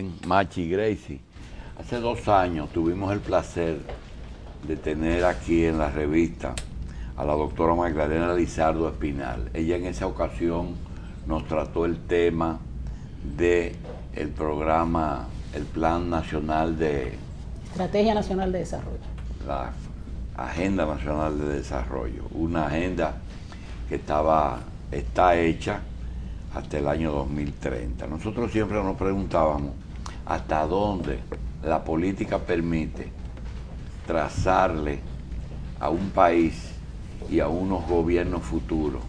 bien, Machi y Gracie. Hace 2 años tuvimos el placer de tener aquí en la revista a la doctora Magdalena Lizardo Espinal. Ella en esa ocasión nos trató el tema de el programa, el Plan Nacional de... Estrategia Nacional de Desarrollo. La Agenda Nacional de Desarrollo, una agenda que está hecha hasta el año 2030. Nosotros siempre nos preguntábamos hasta dónde la política permite trazarle a un país y a unos gobiernos futuros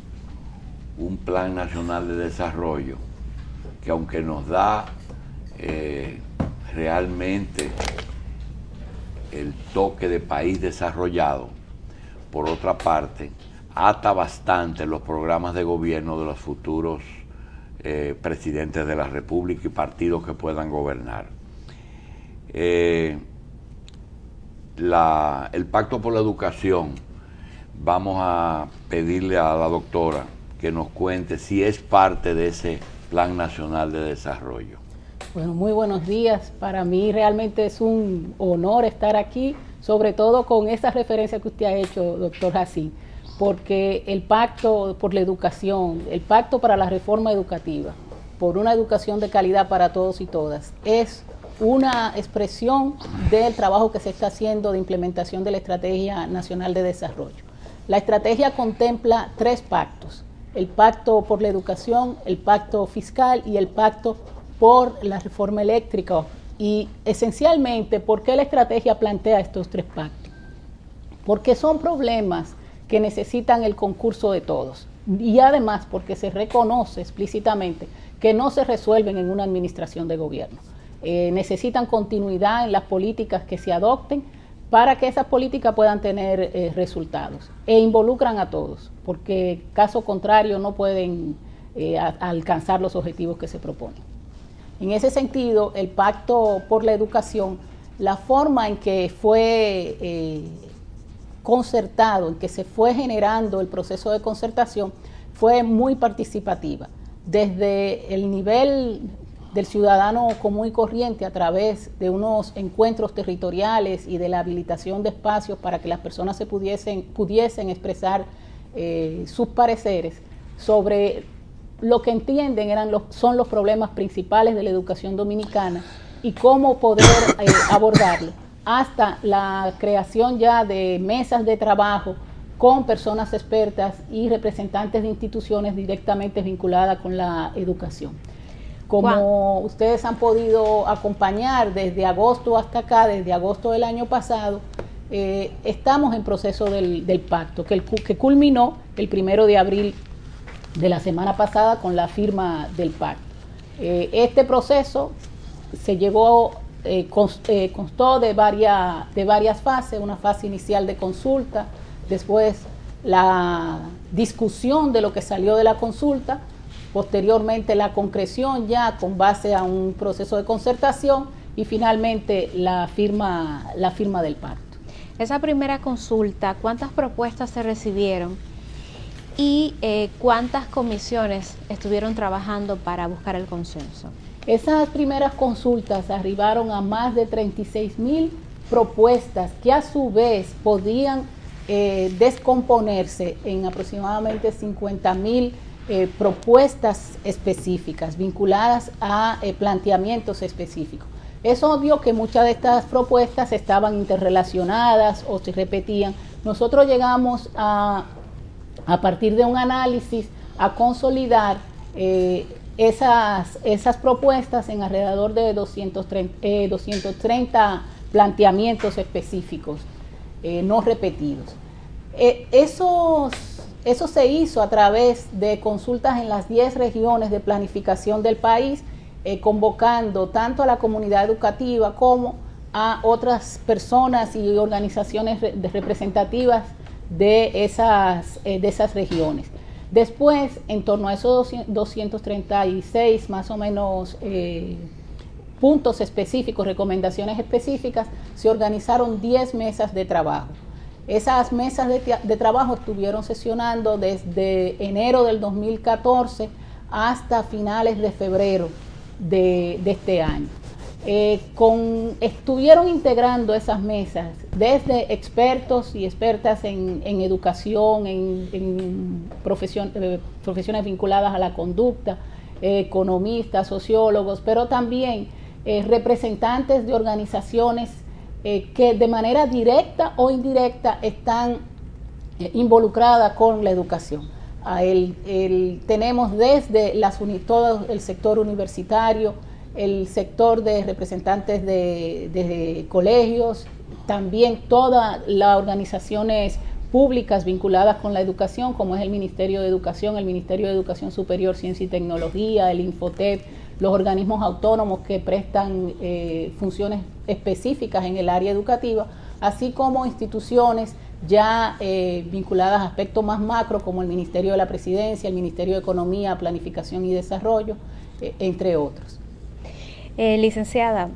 un plan nacional de desarrollo que, aunque nos da realmente el toque de país desarrollado, por otra parte ata bastante los programas de gobierno de los futuros presidentes de la República y partidos que puedan gobernar. El Pacto por la Educación, vamos a pedirle a la doctora que nos cuente si es parte de ese Plan Nacional de Desarrollo. Bueno, muy buenos días. Para mí realmente es un honor estar aquí, sobre todo con esa referencia que usted ha hecho, doctor Jacín, porque el Pacto por la Educación, el Pacto para la Reforma Educativa, por una educación de calidad para todos y todas, es una expresión del trabajo que se está haciendo de implementación de la Estrategia Nacional de Desarrollo. La estrategia contempla 3 pactos: el Pacto por la Educación, el Pacto Fiscal y el Pacto por la Reforma Eléctrica. Y esencialmente, ¿por qué la estrategia plantea estos 3 pactos? Porque son problemas que necesitan el concurso de todos, y además porque se reconoce explícitamente que no se resuelven en una administración de gobierno. Necesitan continuidad en las políticas que se adopten para que esas políticas puedan tener resultados, e involucran a todos, porque caso contrario no pueden alcanzar los objetivos que se proponen. En ese sentido, el Pacto por la Educación, la forma en que fue concertado, en que se fue generando el proceso de concertación, fue muy participativa. Desde el nivel del ciudadano común y corriente, a través de unos encuentros territoriales y de la habilitación de espacios para que las personas se pudiesen expresar sus pareceres sobre lo que entienden son los problemas principales de la educación dominicana y cómo poder abordarlo, hasta la creación ya de mesas de trabajo con personas expertas y representantes de instituciones directamente vinculadas con la educación. Como ustedes han podido acompañar desde agosto hasta acá, desde agosto del año pasado, estamos en proceso del pacto, que culminó el 1 de abril de la semana pasada con la firma del pacto. Este proceso se llevó, constó de varias fases: una fase inicial de consulta, después la discusión de lo que salió de la consulta, posteriormente la concreción ya con base a un proceso de concertación y finalmente la firma del pacto. Esa primera consulta, ¿cuántas propuestas se recibieron y cuántas comisiones estuvieron trabajando para buscar el consenso? Esas primeras consultas arribaron a más de 36,000 propuestas que a su vez podían descomponerse en aproximadamente 50,000 propuestas específicas vinculadas a planteamientos específicos. Es obvio que muchas de estas propuestas estaban interrelacionadas o se repetían. Nosotros llegamos a partir de un análisis, a consolidar esas propuestas en alrededor de 230 planteamientos específicos no repetidos. Eso se hizo a través de consultas en las 10 regiones de planificación del país, convocando tanto a la comunidad educativa como a otras personas y organizaciones representativas de esas regiones. Después, en torno a esos 236 más o menos puntos específicos, recomendaciones específicas, se organizaron 10 mesas de trabajo. Esas mesas de trabajo estuvieron sesionando desde enero del 2014 hasta finales de febrero de este año. estuvieron integrando esas mesas desde expertos y expertas en educación, en profesiones vinculadas a la conducta, economistas, sociólogos, pero también representantes de organizaciones que de manera directa o indirecta están involucradas con la educación. Tenemos desde todo el sector universitario, el sector de representantes de colegios, también todas las organizaciones públicas vinculadas con la educación, como es el Ministerio de Educación, el Ministerio de Educación Superior, Ciencia y Tecnología, el Infotep, los organismos autónomos que prestan funciones específicas en el área educativa, así como instituciones ya vinculadas a aspectos más macro, como el Ministerio de la Presidencia, el Ministerio de Economía, Planificación y Desarrollo, entre otros. Licenciada,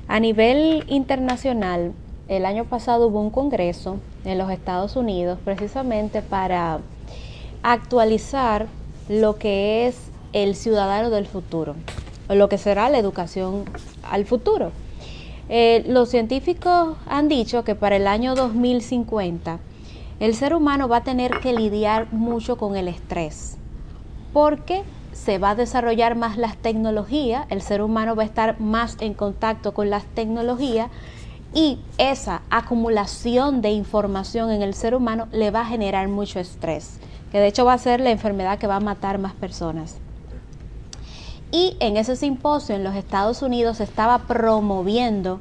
a nivel internacional, el año pasado hubo un congreso en los Estados Unidos precisamente para actualizar lo que es el ciudadano del futuro, o lo que será la educación al futuro. Los científicos han dicho que para el año 2050 el ser humano va a tener que lidiar mucho con el estrés, porque se va a desarrollar más las tecnologías, el ser humano va a estar más en contacto con las tecnologías y esa acumulación de información en el ser humano le va a generar mucho estrés, que de hecho va a ser la enfermedad que va a matar más personas. Y en ese simposio en los Estados Unidos se estaba promoviendo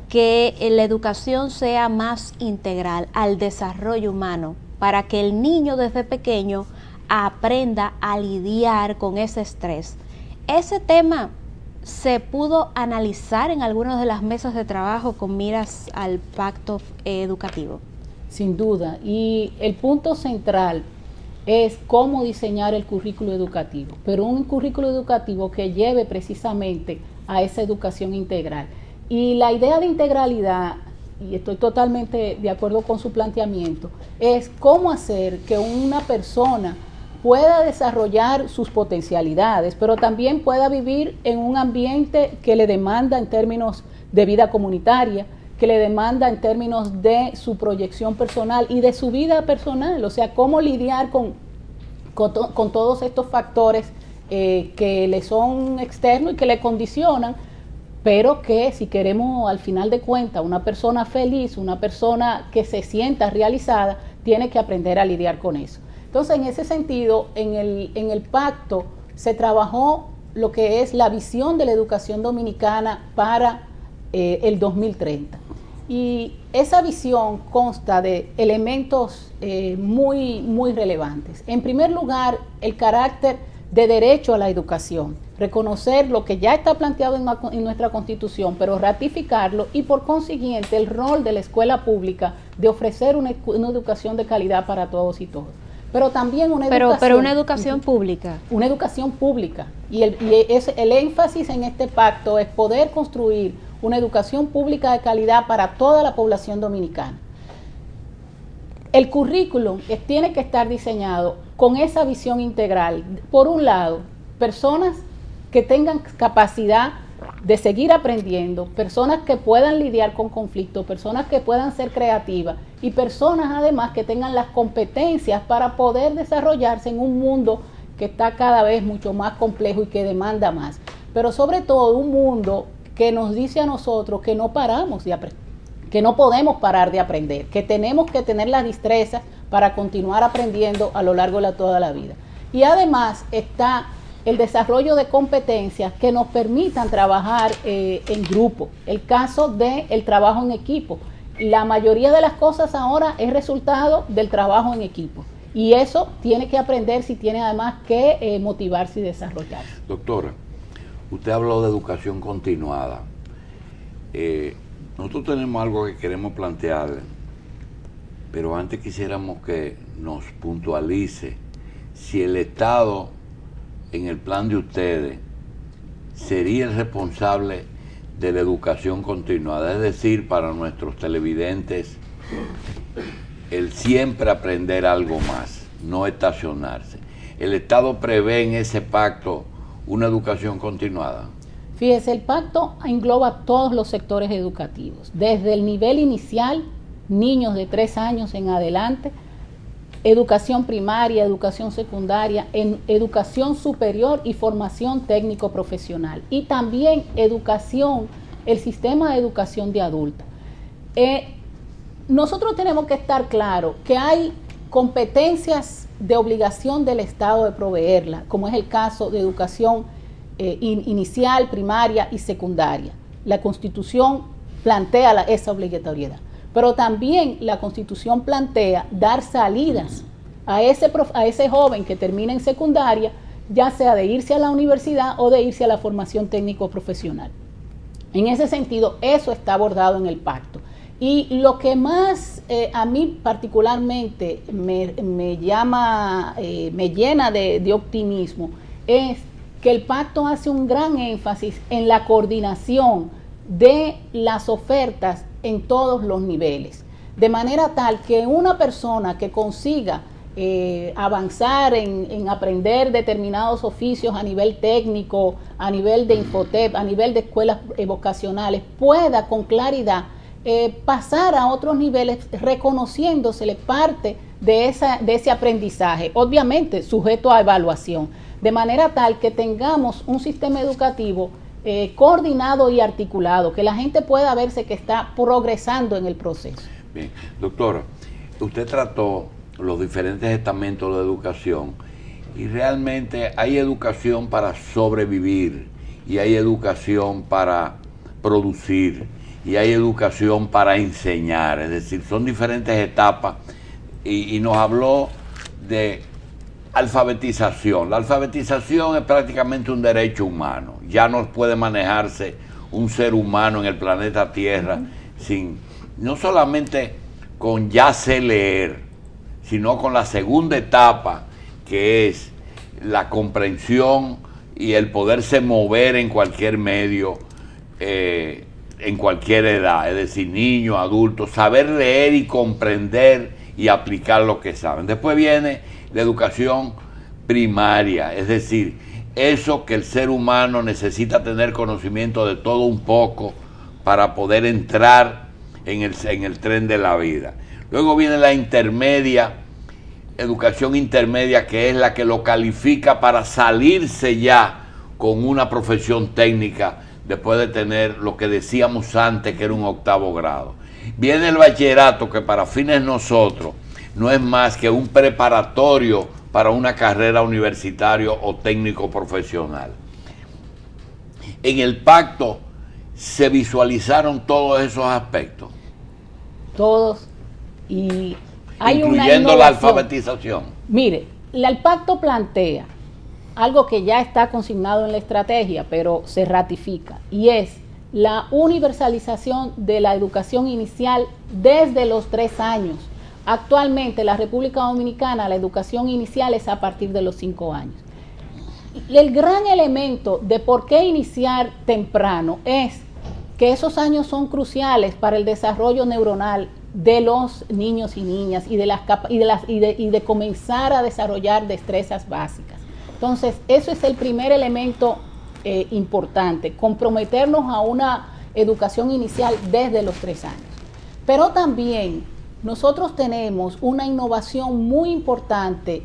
que la educación sea más integral al desarrollo humano, para que el niño desde pequeño aprenda a lidiar con ese estrés. Ese tema se pudo analizar en algunas de las mesas de trabajo con miras al pacto educativo. Sin duda, y el punto central es cómo diseñar el currículo educativo, pero un currículo educativo que lleve precisamente a esa educación integral. Y la idea de integralidad, y estoy totalmente de acuerdo con su planteamiento, es cómo hacer que una persona pueda desarrollar sus potencialidades, pero también pueda vivir en un ambiente que le demanda en términos de vida comunitaria, que le demanda en términos de su proyección personal y de su vida personal, o sea, cómo lidiar con todos estos factores que le son externos y que le condicionan, pero que si queremos al final de cuentas una persona feliz, una persona que se sienta realizada, tiene que aprender a lidiar con eso. Entonces, en ese sentido, en el pacto se trabajó lo que es la visión de la educación dominicana para el 2030. Y esa visión consta de elementos muy relevantes. En primer lugar, el carácter de derecho a la educación, reconocer lo que ya está planteado en nuestra Constitución, pero ratificarlo y por consiguiente el rol de la escuela pública de ofrecer una educación de calidad para todos y todas. Pero también una educación... Pero una educación pública. Una educación pública. Y el énfasis en este pacto es poder construir una educación pública de calidad para toda la población dominicana. El currículum tiene que estar diseñado con esa visión integral. Por un lado, personas que tengan capacidad de seguir aprendiendo, personas que puedan lidiar con conflictos, personas que puedan ser creativas y personas además que tengan las competencias para poder desarrollarse en un mundo que está cada vez mucho más complejo y que demanda más. Pero sobre todo un mundo que nos dice a nosotros que no paramos de aprender, que no podemos parar de aprender, que tenemos que tener las destrezas para continuar aprendiendo a lo largo de toda la vida. Y además está el desarrollo de competencias que nos permitan trabajar en grupo. El caso del trabajo en equipo. La mayoría de las cosas ahora es resultado del trabajo en equipo. Y eso tiene que aprender, si tiene además que motivarse y desarrollarse. Doctora, usted habló de educación continuada. Nosotros tenemos algo que queremos plantearle, pero antes quisiéramos que nos puntualice si el Estado, en el plan de ustedes, sería el responsable de la educación continuada, es decir, para nuestros televidentes, el siempre aprender algo más, no estacionarse. ¿El Estado prevé en ese pacto una educación continuada? Fíjese, el pacto engloba todos los sectores educativos, desde el nivel inicial, niños de 3 años en adelante, educación primaria, educación secundaria, en educación superior y formación técnico-profesional. Y también educación, el sistema de educación de adultos. Nosotros tenemos que estar claros que hay competencias de obligación del Estado de proveerla, como es el caso de educación inicial, primaria y secundaria. La Constitución plantea esa obligatoriedad. Pero también la Constitución plantea dar salidas a ese joven que termina en secundaria, ya sea de irse a la universidad o de irse a la formación técnico-profesional. En ese sentido, eso está abordado en el pacto. Y lo que más a mí particularmente me llena de optimismo es que el pacto hace un gran énfasis en la coordinación de las ofertas en todos los niveles, de manera tal que una persona que consiga avanzar en aprender determinados oficios a nivel técnico, a nivel de Infotep, a nivel de escuelas vocacionales, pueda con claridad pasar a otros niveles reconociéndosele parte de ese aprendizaje, obviamente sujeto a evaluación, de manera tal que tengamos un sistema educativo coordinado y articulado, que la gente pueda verse que está progresando en el proceso. Bien, doctora, usted trató los diferentes estamentos de educación y realmente hay educación para sobrevivir y hay educación para producir y hay educación para enseñar, es decir, son diferentes etapas y nos habló de alfabetización. La alfabetización es prácticamente un derecho humano. Ya no puede manejarse un ser humano en el planeta Tierra sin, no solamente con ya sé leer, sino con la segunda etapa, que es la comprensión y el poderse mover en cualquier medio, en cualquier edad, es decir, niños, adultos, saber leer y comprender y aplicar lo que saben. Después viene la educación primaria, es decir, eso que el ser humano necesita tener conocimiento de todo un poco para poder entrar en el tren de la vida. Luego viene la intermedia, educación intermedia, que es la que lo califica para salirse ya con una profesión técnica después de tener lo que decíamos antes que era un 8º grado. Viene el bachillerato, que para fines nosotros no es más que un preparatorio para una carrera universitaria o técnico profesional. En el pacto se visualizaron todos esos aspectos. Todos. Y hay incluyendo la alfabetización. Mire, el pacto plantea algo que ya está consignado en la estrategia, pero se ratifica, y es la universalización de la educación inicial desde los 3 años. Actualmente en la República Dominicana la educación inicial es a partir de los 5 años. El gran elemento de por qué iniciar temprano es que esos años son cruciales para el desarrollo neuronal de los niños y niñas y de comenzar a desarrollar destrezas básicas. Entonces, eso es el primer elemento importante, comprometernos a una educación inicial desde los 3 años. Pero también nosotros tenemos una innovación muy importante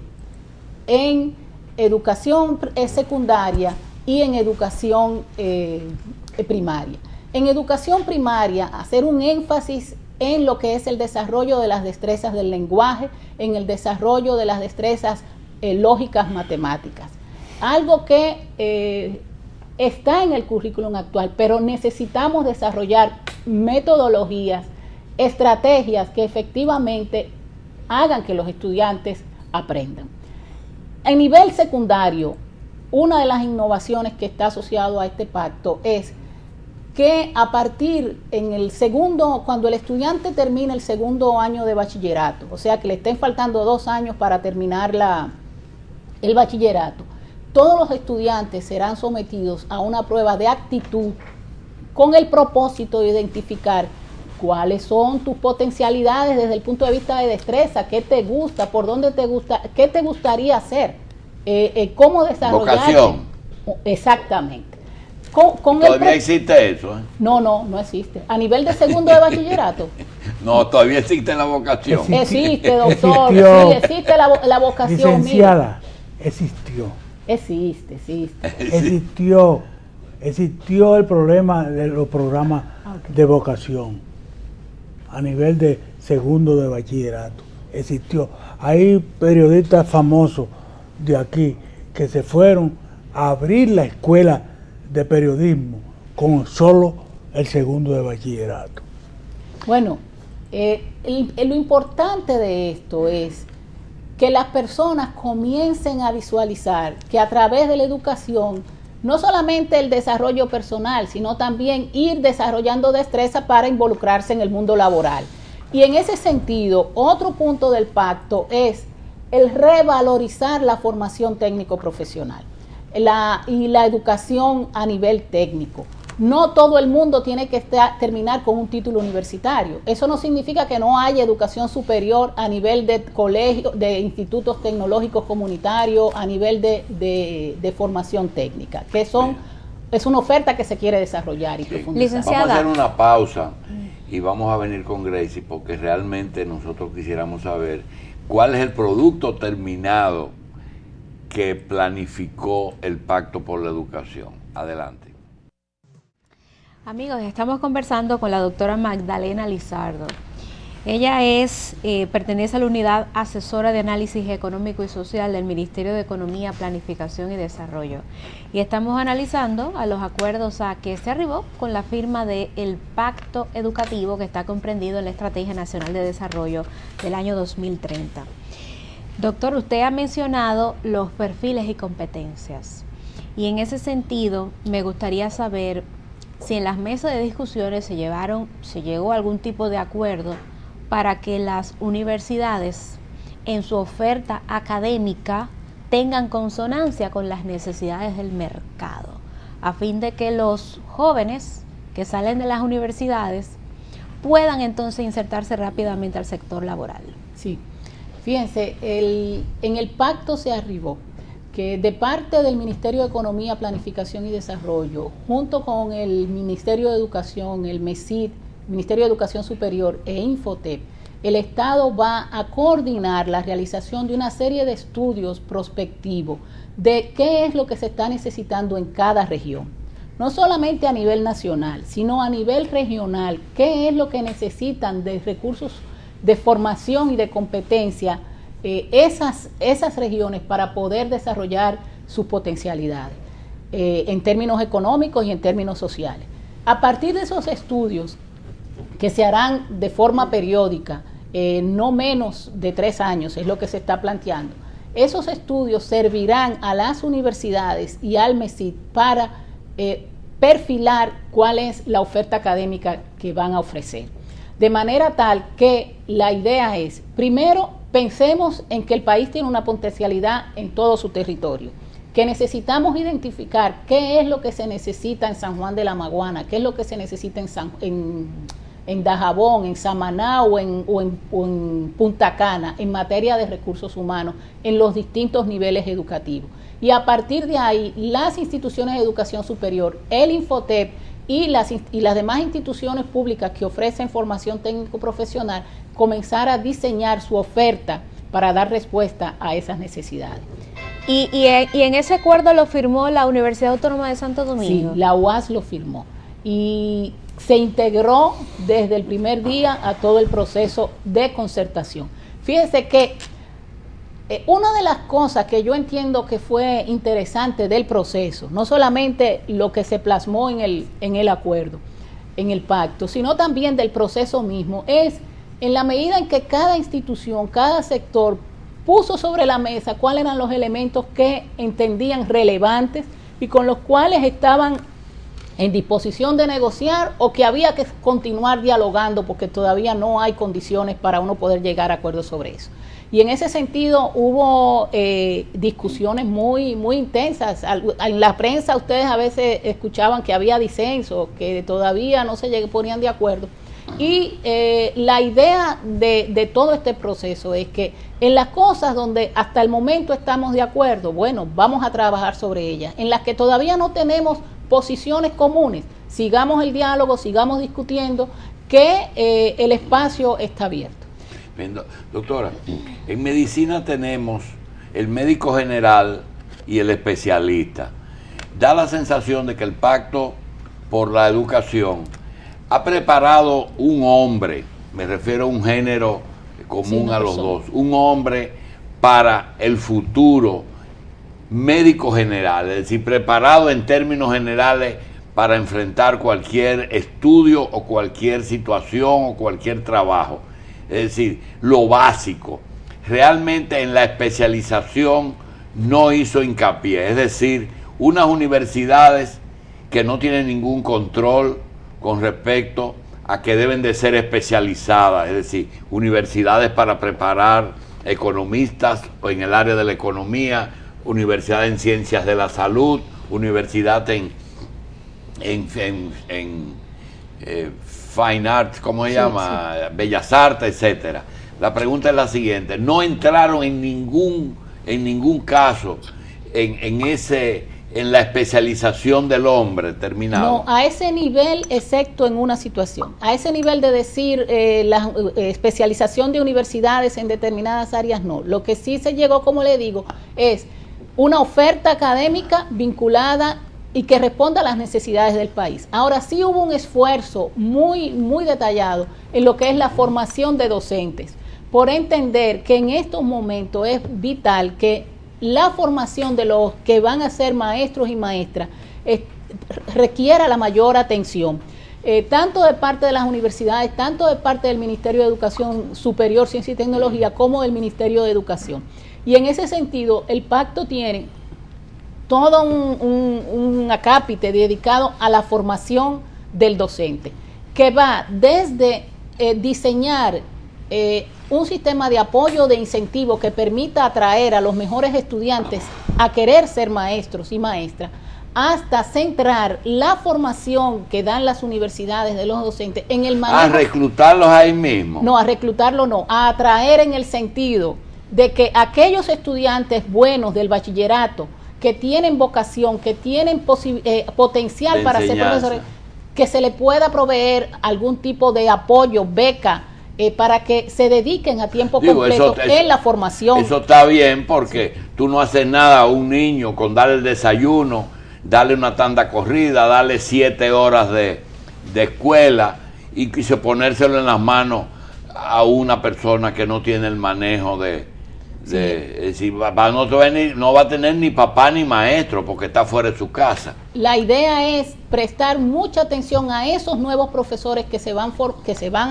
en educación secundaria y en educación primaria. En educación primaria, hacer un énfasis en lo que es el desarrollo de las destrezas del lenguaje, en el desarrollo de las destrezas lógicas matemáticas. Algo que está en el currículum actual, pero necesitamos desarrollar metodologías, estrategias que efectivamente hagan que los estudiantes aprendan. En nivel secundario, una de las innovaciones que está asociado a este pacto es que a partir cuando el estudiante termine el 2º año de bachillerato, o sea que le estén faltando 2 años para terminar el bachillerato, todos los estudiantes serán sometidos a una prueba de aptitud con el propósito de identificar cuáles son tus potencialidades desde el punto de vista de destreza, qué te gusta, por dónde te gusta, qué te gustaría hacer, cómo desarrollarte. Vocación. Exactamente. Todavía existe eso, ¿eh? No existe. A nivel de segundo de bachillerato. No, todavía existe la vocación. Existe, doctor. Sí, existe la vocación. Licenciada, existió. Existe. Existió el problema de los programas de vocación a nivel de segundo de bachillerato. Existió. Hay periodistas famosos de aquí que se fueron a abrir la escuela de periodismo con solo el segundo de bachillerato. Bueno, lo importante de esto es que las personas comiencen a visualizar que a través de la educación, no solamente el desarrollo personal, sino también ir desarrollando destreza para involucrarse en el mundo laboral. Y en ese sentido, otro punto del pacto es el revalorizar la formación técnico-profesional y la educación a nivel técnico. No todo el mundo tiene que terminar con un título universitario. Eso no significa que no haya educación superior a nivel de colegios, de institutos tecnológicos comunitarios, a nivel de formación técnica, que es una oferta que se quiere desarrollar y profundizar. Licenciada. Vamos a hacer una pausa y vamos a venir con Gracie porque realmente nosotros quisiéramos saber cuál es el producto terminado que planificó el Pacto por la Educación. Adelante. Amigos, estamos conversando con la doctora Magdalena Lizardo. Ella pertenece a la Unidad Asesora de Análisis Económico y Social del Ministerio de Economía, Planificación y Desarrollo. Y estamos analizando a los acuerdos a que se arribó con la firma del Pacto Educativo que está comprendido en la Estrategia Nacional de Desarrollo del año 2030. Doctor, usted ha mencionado los perfiles y competencias. Y en ese sentido, me gustaría saber si en las mesas de discusiones se llegó a algún tipo de acuerdo para que las universidades en su oferta académica tengan consonancia con las necesidades del mercado, a fin de que los jóvenes que salen de las universidades puedan entonces insertarse rápidamente al sector laboral. Sí, fíjense, en el pacto se arribó que de parte del Ministerio de Economía, Planificación y Desarrollo, junto con el Ministerio de Educación, el MESID, Ministerio de Educación Superior e Infotep, el Estado va a coordinar la realización de una serie de estudios prospectivos de qué es lo que se está necesitando en cada región. No solamente a nivel nacional, sino a nivel regional, qué es lo que necesitan de recursos de formación y de competencia esas regiones para poder desarrollar sus potencialidades en términos económicos y en términos sociales. A partir de esos estudios que se harán de forma periódica, no menos de 3 años es lo que se está planteando, esos estudios servirán a las universidades y al MESID para perfilar cuál es la oferta académica que van a ofrecer. De manera tal que la idea es, primero, pensemos en que el país tiene una potencialidad en todo su territorio, que necesitamos identificar qué es lo que se necesita en San Juan de la Maguana, qué es lo que se necesita en Dajabón, en Samaná o en Punta Cana, en materia de recursos humanos, en los distintos niveles educativos. Y a partir de ahí, las instituciones de educación superior, el Infotep y las demás instituciones públicas que ofrecen formación técnico-profesional, comenzar a diseñar su oferta para dar respuesta a esas necesidades. ¿Y en ese acuerdo lo firmó la Universidad Autónoma de Santo Domingo? Sí, la UAS lo firmó y se integró desde el primer día a todo el proceso de concertación. Fíjense que una de las cosas que yo entiendo que fue interesante del proceso, no solamente lo que se plasmó en el acuerdo, en el pacto, sino también del proceso mismo, es en la medida en que cada institución, cada sector puso sobre la mesa cuáles eran los elementos que entendían relevantes y con los cuales estaban en disposición de negociar o que había que continuar dialogando porque todavía no hay condiciones para uno poder llegar a acuerdos sobre eso. Y en ese sentido hubo discusiones muy intensas. En la prensa ustedes a veces escuchaban que había disenso, que todavía no se ponían de acuerdo. Y la idea de todo este proceso es que en las cosas donde hasta el momento estamos de acuerdo, bueno, vamos a trabajar sobre ellas. En las que todavía no tenemos posiciones comunes, sigamos el diálogo, sigamos discutiendo, que el espacio está abierto. Bien, doctora, en medicina tenemos el médico general y el especialista. Da la sensación de que el Pacto por la Educación ha preparado un hombre, me refiero a un género común a los dos, un hombre para el futuro médico general, es decir, preparado en términos generales para enfrentar cualquier estudio o cualquier situación o cualquier trabajo. Es decir, lo básico. Realmente en la especialización no hizo hincapié, es decir, unas universidades que no tienen ningún control con respecto a que deben de ser especializadas, es decir, universidades para preparar economistas o en el área de la economía, universidad en ciencias de la salud, universidad en fine arts, ¿cómo se llama? Sí. Bellas artes, etcétera. La pregunta es la siguiente: no entraron en ningún caso en la especialización del hombre terminado. No, a ese nivel, excepto en una situación. A ese nivel de decir la especialización de universidades en determinadas áreas, no. Lo que sí se llegó, como le digo, es una oferta académica vinculada y que responda a las necesidades del país. Ahora sí hubo un esfuerzo muy, muy detallado en lo que es la formación de docentes, por entender que en estos momentos es vital que la formación de los que van a ser maestros y maestras requiera la mayor atención, tanto de parte de las universidades, tanto de parte del Ministerio de Educación Superior, Ciencia y Tecnología, como del Ministerio de Educación. Y en ese sentido, el pacto tiene todo un acápite dedicado a la formación del docente, que va desde diseñar un sistema de apoyo, de incentivo que permita atraer a los mejores estudiantes a querer ser maestros y maestras, hasta centrar la formación que dan las universidades de los docentes en el manejo. ¿A reclutarlos ahí mismo? No, a reclutarlos no, a atraer en el sentido de que aquellos estudiantes buenos del bachillerato, que tienen vocación, que tienen potencial para ser profesores, que se le pueda proveer algún tipo de apoyo, beca, para que se dediquen a tiempo completo en la formación. Eso está bien, porque tú no haces nada a un niño con darle el desayuno, darle una tanda corrida, darle 7 horas de escuela y ponérselo en las manos a una persona que no tiene el manejo es decir, no va a tener ni papá ni maestro porque está fuera de su casa. La idea es prestar mucha atención a esos nuevos profesores que se van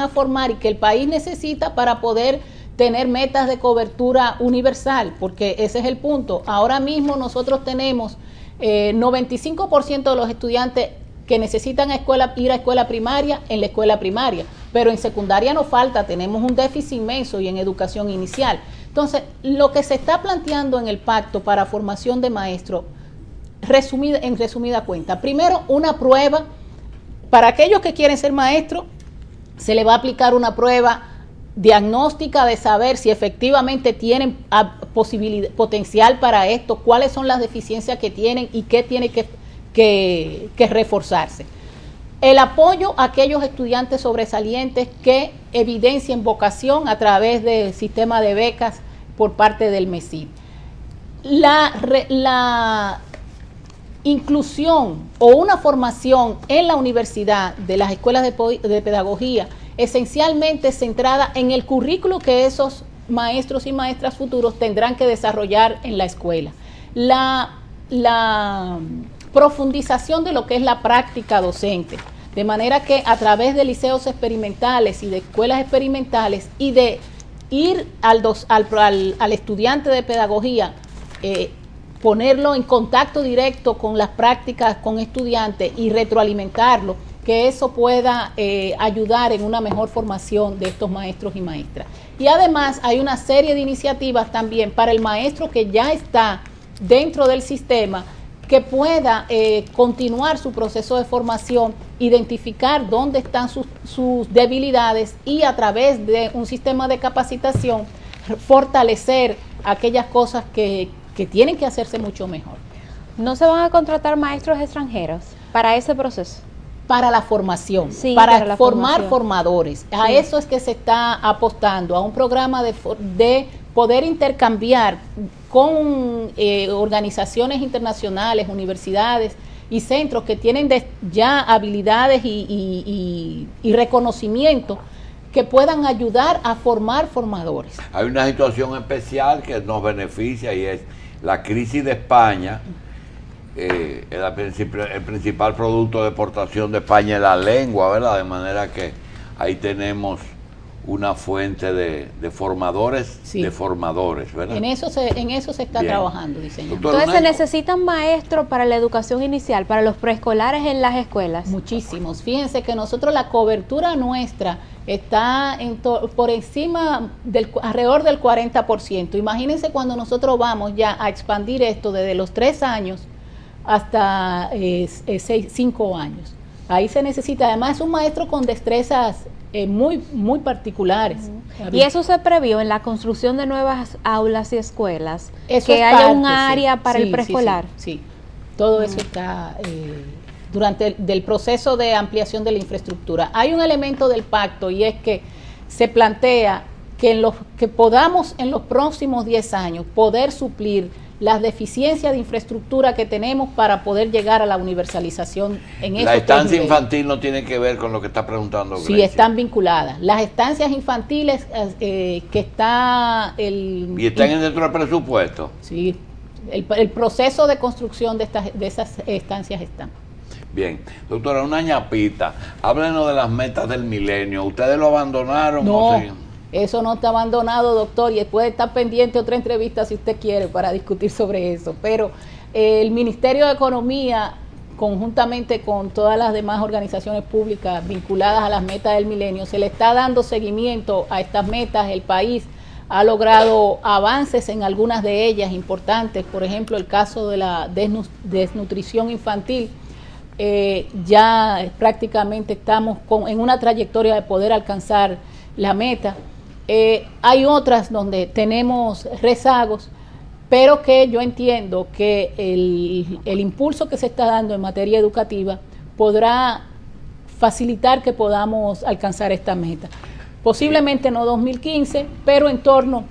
a formar y que el país necesita para poder tener metas de cobertura universal, porque ese es el punto. Ahora mismo nosotros tenemos 95% de los estudiantes que necesitan ir a escuela primaria en la escuela primaria, pero en secundaria nos falta, tenemos un déficit inmenso, y en educación inicial. Entonces, lo que se está planteando en el pacto para formación de maestros, en resumida cuenta, primero, una prueba para aquellos que quieren ser maestros. Se le va a aplicar una prueba diagnóstica de saber si efectivamente tienen potencial para esto, cuáles son las deficiencias que tienen y qué tiene que reforzarse. El apoyo a aquellos estudiantes sobresalientes que evidencien vocación a través del sistema de becas por parte del MESID. La inclusión o una formación en la universidad de las escuelas de pedagogía esencialmente centrada en el currículo que esos maestros y maestras futuros tendrán que desarrollar en la escuela. La profundización de lo que es la práctica docente, de manera que a través de liceos experimentales y de escuelas experimentales y de ir al estudiante de pedagogía, ponerlo en contacto directo con las prácticas con estudiantes y retroalimentarlo, que eso pueda ayudar en una mejor formación de estos maestros y maestras. Y además hay una serie de iniciativas también para el maestro que ya está dentro del sistema, que pueda continuar su proceso de formación, identificar dónde están sus debilidades y a través de un sistema de capacitación fortalecer aquellas cosas que tienen que hacerse mucho mejor. ¿No se van a contratar maestros extranjeros? para ese proceso. Para la formación, Sí, para la formar formación. formadores. A Sí. eso es que se está apostando, a un programa de poder intercambiar con organizaciones internacionales, universidades y centros que tienen ya habilidades y reconocimiento que puedan ayudar a formar formadores. Hay una situación especial que nos beneficia y es la crisis de España. El principal producto de exportación de España es la lengua, ¿verdad? De manera que ahí tenemos una fuente de formadores, Sí. de formadores, ¿verdad? En eso se está Bien. trabajando, diseñador. Doctora, Entonces se una- necesitan maestros para la educación inicial, para los preescolares en las escuelas. Muchísimos. Fíjense que nosotros la cobertura nuestra está por encima alrededor del 40%. Imagínense cuando nosotros vamos ya a expandir esto desde los 3 años hasta 5 años. Ahí se necesita, además es un maestro con destrezas muy particulares. Y eso se previó en la construcción de nuevas aulas y escuelas, Eso que es haya parte, un área sí. para Sí, el preescolar. Sí. Todo eso está durante del proceso de ampliación de la infraestructura. Hay un elemento del pacto y es que se plantea que podamos en los próximos 10 años poder suplir las deficiencias de infraestructura que tenemos para poder llegar a la universalización en esos La tres estancia niveles. infantil no tiene que ver con lo que está preguntando Sí, Grecia. están vinculadas. Las estancias infantiles que está Y están dentro del presupuesto. Sí, el proceso de construcción de esas estancias están. Bien, doctora, una ñapita. Háblenos de las metas del milenio. ¿Ustedes lo abandonaron? No, o sí? eso no está abandonado, doctor, y puede estar pendiente otra entrevista si usted quiere para discutir sobre eso. Pero el Ministerio de Economía, conjuntamente con todas las demás organizaciones públicas vinculadas a las metas del milenio, se le está dando seguimiento a estas metas. El país ha logrado avances en algunas de ellas importantes, por ejemplo, el caso de la desnutrición infantil. Ya prácticamente estamos en una trayectoria de poder alcanzar la meta. Hay otras donde tenemos rezagos, pero que yo entiendo que el impulso que se está dando en materia educativa podrá facilitar que podamos alcanzar esta meta. Posiblemente no 2015, pero en torno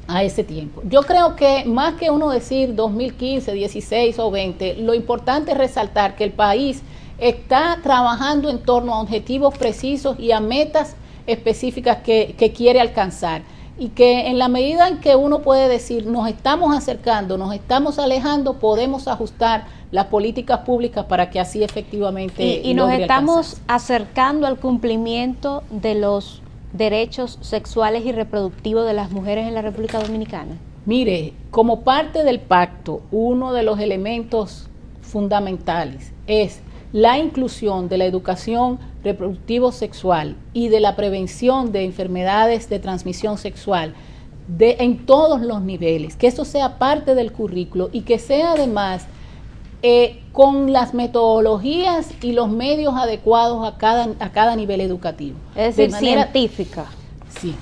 a ese tiempo. Yo creo que más que uno decir 2015, 16 o 20, lo importante es resaltar que el país está trabajando en torno a objetivos precisos y a metas específicas que quiere alcanzar, y que en la medida en que uno puede decir nos estamos acercando, nos estamos alejando, podemos ajustar las políticas públicas para que así efectivamente Y nos logre estamos alcanzarse. acercando al cumplimiento de los derechos sexuales y reproductivos de las mujeres en la República Dominicana. Mire, como parte del pacto, uno de los elementos fundamentales es la inclusión de la educación reproductivo sexual y de la prevención de enfermedades de transmisión sexual en todos los niveles, que eso sea parte del currículo y que sea además con las metodologías y los medios adecuados a cada nivel educativo. Es De decir, manera- científica. Sí.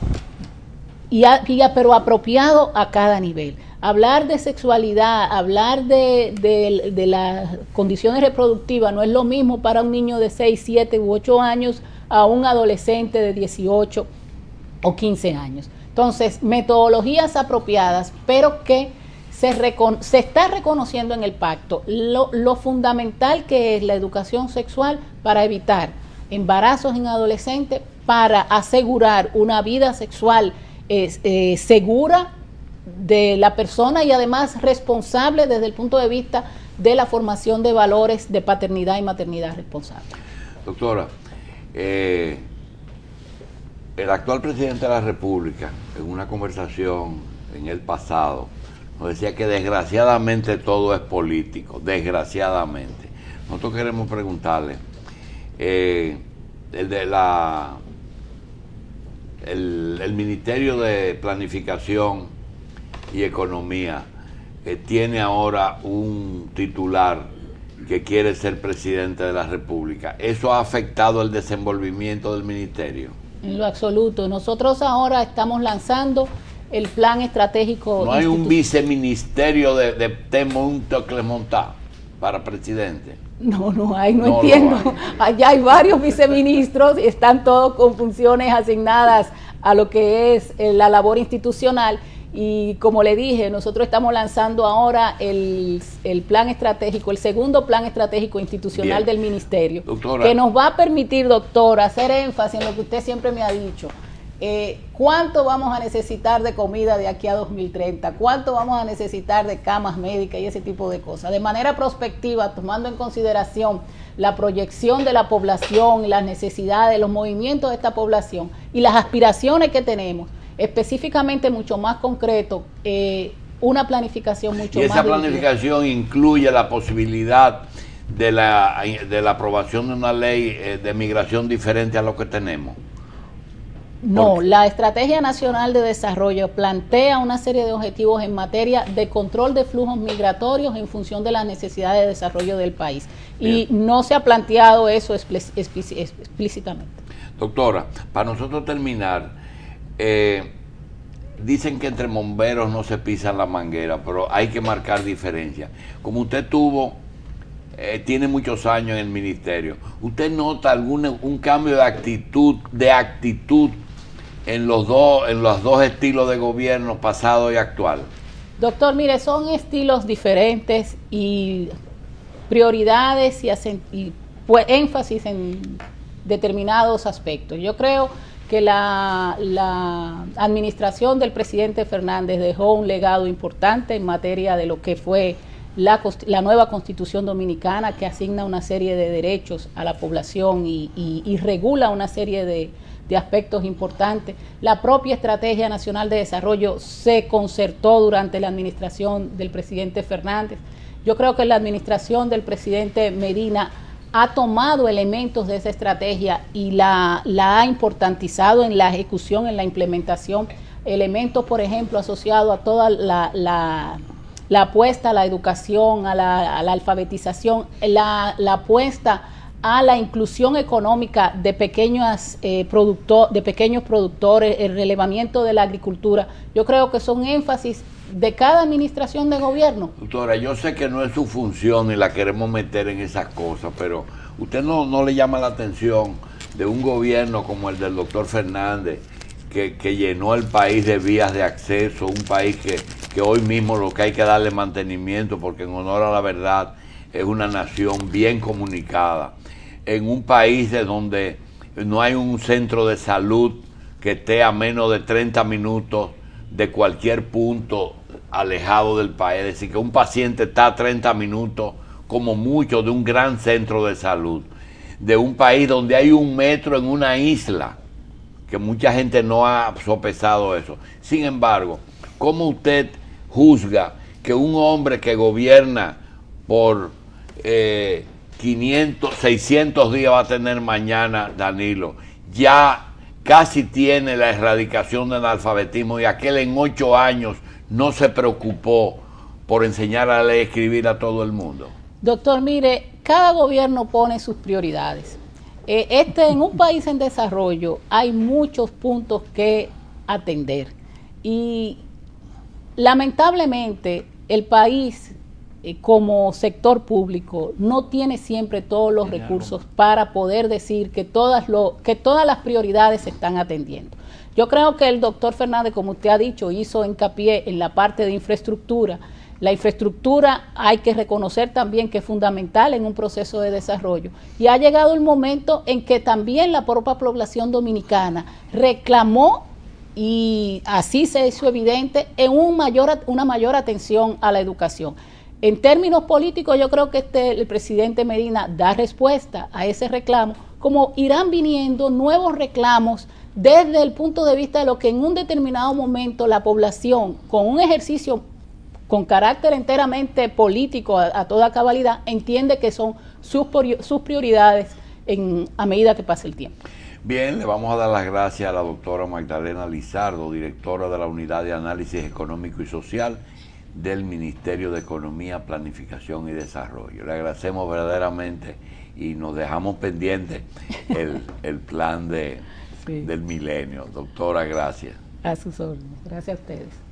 Pero apropiado a cada nivel. Hablar de sexualidad, hablar de las condiciones reproductivas no es lo mismo para un niño de 6, 7 u 8 años a un adolescente de 18 o 15 años. Entonces, metodologías apropiadas, pero que se está reconociendo en el pacto lo fundamental que es la educación sexual para evitar embarazos en adolescentes, para asegurar una vida sexual segura de la persona y además responsable desde el punto de vista de la formación de valores de paternidad y maternidad responsable. Doctora, el actual presidente de la República, en una conversación en el pasado, nos decía que desgraciadamente todo es político, desgraciadamente. Nosotros queremos preguntarle, el Ministerio de Planificación y Economía tiene ahora un titular que quiere ser presidente de la República. ¿Eso ha afectado el desenvolvimiento del ministerio? En lo absoluto. Nosotros ahora estamos lanzando el plan estratégico. ¿No hay un viceministerio de Monto Clemontá para presidente? No hay, no No lo entiendo. hay. Allá hay varios viceministros, están todos con funciones asignadas a lo que es la labor institucional. Y como le dije, nosotros estamos lanzando ahora el plan estratégico, el segundo plan estratégico institucional Bien. del ministerio, Doctora, que nos va a permitir, doctora, hacer énfasis en lo que usted siempre me ha dicho. ¿Cuánto vamos a necesitar de comida de aquí a 2030? ¿Cuánto vamos a necesitar de camas médicas y ese tipo de cosas? De manera prospectiva, tomando en consideración la proyección de la población, las necesidades, los movimientos de esta población y las aspiraciones que tenemos, específicamente mucho más concreto, una planificación mucho más. Y esa planificación incluye la posibilidad de la aprobación de una ley de migración diferente a lo que tenemos. No, la Estrategia Nacional de Desarrollo plantea una serie de objetivos en materia de control de flujos migratorios en función de las necesidades de desarrollo del país. Bien. Y no se ha planteado eso explícitamente. Doctora, para nosotros terminar, dicen que entre bomberos no se pisan la manguera, pero hay que marcar diferencia. Como usted tiene muchos años en el ministerio, ¿usted nota un cambio de actitud en los dos estilos de gobierno, pasado y actual? Doctor, mire, son estilos diferentes y prioridades y énfasis en determinados aspectos. Yo creo que la administración del presidente Fernández dejó un legado importante en materia de lo que fue la nueva Constitución Dominicana, que asigna una serie de derechos a la población y regula una serie de aspectos importantes. La propia Estrategia Nacional de Desarrollo se concertó durante la administración del presidente Fernández. Yo creo que la administración del presidente Medina ha tomado elementos de esa estrategia y la ha importantizado en la ejecución, en la implementación, elementos, por ejemplo, asociados a toda la apuesta a la educación, a la alfabetización, la apuesta a la inclusión económica de pequeños productores, el relevamiento de la agricultura. Yo creo que son énfasis de cada administración de gobierno. Doctora, yo sé que no es su función y la queremos meter en esas cosas, pero ¿usted no le llama la atención de un gobierno como el del doctor Fernández, que llenó el país de vías de acceso, un país que hoy mismo lo que hay que darle mantenimiento, porque en honor a la verdad es una nación bien comunicada, en un país de donde no hay un centro de salud que esté a menos de 30 minutos de cualquier punto alejado del país, es decir, que un paciente está a 30 minutos como mucho de un gran centro de salud, de un país donde hay un metro en una isla, que mucha gente no ha sopesado eso. Sin embargo, ¿cómo usted juzga que un hombre que gobierna por 600 días, va a tener mañana, Danilo, ya casi tiene la erradicación del analfabetismo, y aquel en 8 años no se preocupó por enseñar a leer y escribir a todo el mundo? Doctor, mire, cada gobierno pone sus prioridades. En un país en desarrollo hay muchos puntos que atender y lamentablemente el país como sector público no tiene siempre todos los recursos para poder decir que todas las prioridades se están atendiendo. Yo creo que el doctor Fernández, como usted ha dicho, hizo hincapié en la parte de infraestructura. La infraestructura hay que reconocer también que es fundamental en un proceso de desarrollo. Y ha llegado el momento en que también la propia población dominicana reclamó, y así se hizo evidente, en una mayor atención a la educación. En términos políticos, yo creo que el presidente Medina da respuesta a ese reclamo, como irán viniendo nuevos reclamos desde el punto de vista de lo que en un determinado momento la población, con un ejercicio con carácter enteramente político a toda cabalidad, entiende que son sus prioridades a medida que pasa el tiempo. Bien, le vamos a dar las gracias a la doctora Magdalena Lizardo, directora de la Unidad de Análisis Económico y Social del Ministerio de Economía, Planificación y Desarrollo. Le agradecemos verdaderamente y nos dejamos pendiente el plan del milenio. Doctora, gracias. A sus órdenes. Gracias a ustedes.